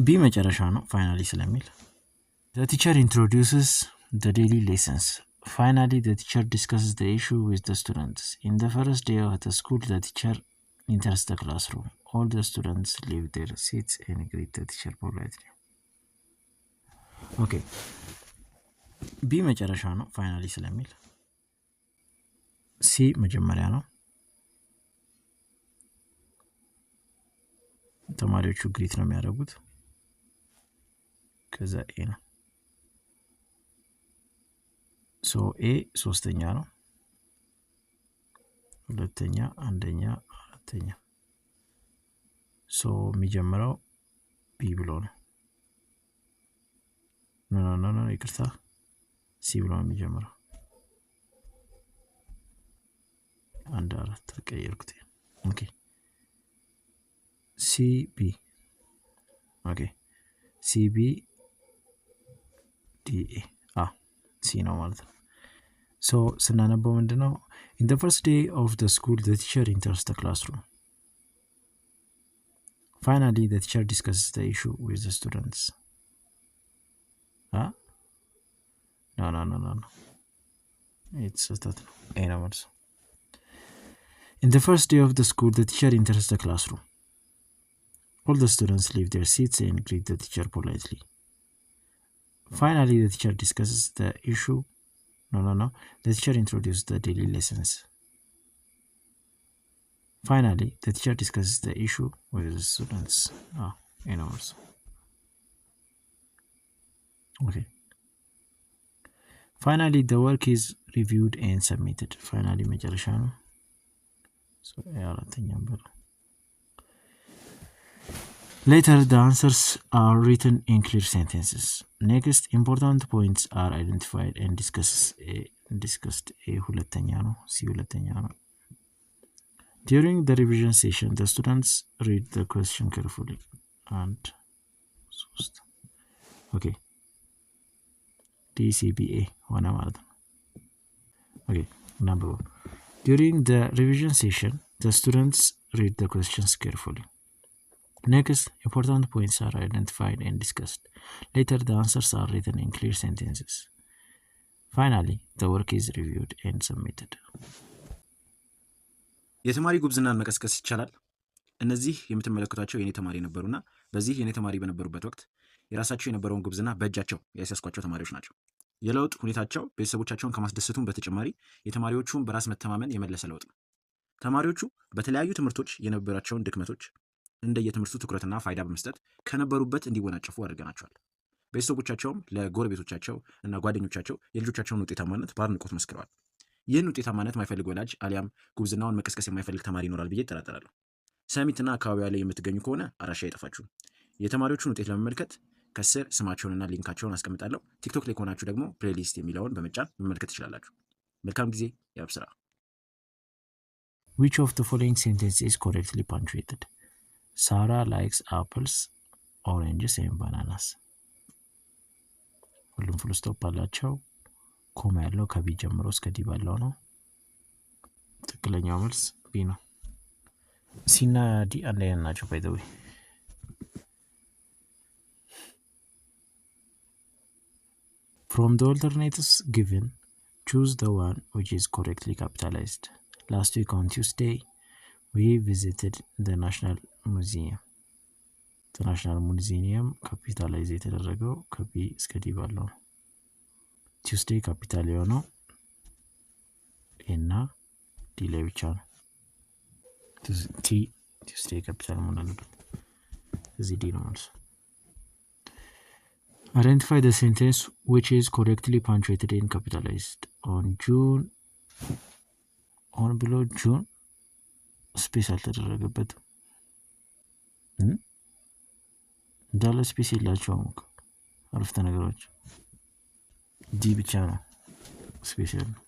ቢ መጨረሻ ነው ፋይናሊ ስለሚል the teacher introduces the daily lessons. Finally, the teacher discusses the issue with the students. In the first day of the school, the teacher enters the classroom. All the students leave their seats and greet the teacher politely. Okay. B መጨረሻ ነው ፋይናሊ ስለሚል ሲ መጀመሪያ ነው ተማሪዎቹ ግሪት ነው የሚያደርጉት ከዛ ኤ ነው ሶ ኤ ሶስተኛ ነው ሁለተኛ አንደኛ አራተኛ ሶ የሚጀምረው ቢ ብሎ ነው ኖ ይቅርታ ሲ ብሎ ነው የሚጀምረው አንድ አራት ተቀየርኩት ኦኬ ሲ ቢ ኦኬ ሲ ቢ ዲ ኤ ሲ ነው ማለት ነው ሶ ስናነበው ምንድነው in the first day of the school the teacher enters the classroom finally the teacher discusses the issue with the students no it's that A numbers in the first day of the school the teacher enters the classroom all the students leave their seats and greet the teacher politely finally the teacher discusses the issue no the teacher introduces the daily lessons finally the teacher discusses the issue with the students in hours okay finally the work is reviewed and submitted finally መጨረሻ ነው so አራተኛ ነበር later the answers are written in clear sentences next important points are identified and discussed ሁለተኛ ነው ሲ ሁለተኛ ነው during the revision session the students read the question carefully and okay DCBA ሆነ ማለት ነው okay number one. During the revision session the students read the questions carefully next important points are identified and discussed later the answers are written in clear sentences finally the work is reviewed and submitted የተማሪ ጉብዝናን መቀስቀስ ይቻላል እነዚህ የምትመለከቷቸው የኔ ተማሪ ነበሩና በዚህ የኔ ተማሪ በነበሩበት ወቅት የራሳቸው የነበረውን ጉብዝና በእጃቸው ያስያስኳቸው ተማሪዎች ናቸው የለውጥ ሁኔታቸው ቤተሰቦቻቸውን ከማስደሰቱም በተጨማሪ የተማሪዎቹን በራስ መተማመን የመለሰ ለውጥ ነው ተማሪዎቹ በተለያዩ ትምህርቶች የነበራቸውን ድክመቶች እንደየትምህርቱ ትኩረትና ፋይዳ በመስጠት ከነበሩበት እንዲወናጨፉ አድርገናቸዋል ቤተሰቦቻቸውም ለጎረቤቶቻቸው እና ጓደኞቻቸው የልጆቻቸውን ውጤታማነት በአድናቆት መስክረዋል ይህን ውጤታማነት የማይፈልግ ወላጅ አሊያም ጉብዝናውን መቀስቀስ የማይፈልግ ተማሪ ይኖራል ብዬ እጠራጠራለሁ ሰሚትና አካባቢዋ ላይ የምትገኙ ከሆነ አራሻ አይጠፋችሁ የተማሪዎቹን ውጤት ለመመልከት ከስር ስማቸውንና ሊንካቸውን አስቀምጣለሁ ቲክቶክ ላይ ከሆናችሁ ደግሞ ፕሌሊስት የሚለውን በመጫን መመልከት ትችላላችሁ መልካም ጊዜ ያብስራ which of the following sentences is correctly punctuated Sarah likes apples oranges and bananas ሁሉም ፉል ስቶፕ አላቸው ኮማ ያለው ከቢ ጀምሮ እስከ ዲ ባለው ነው ትክክለኛው መልስ ቢ ነው ሲና ዲ አንድ አይነት ናቸው by the way from the alternatives given choose the one which is correctly capitalized last week on Tuesday we visited the National Museum the National Museum capitalize የተደረገው ከቢ እስከ ዲ ባለው Tuesday capital የሆነው እና ዲ ላይ ብቻ ነው Tuesday capital መሆን አለበት እዚህ ዲ ነው ማለት identify the sentence which is correctly punctuated and capitalized on below June space አልተደረገበት እንዳለ ስፔስ የላቸውም አረፍተ ነገሮች ዲ ብቻ ነው ስፔስ ያለው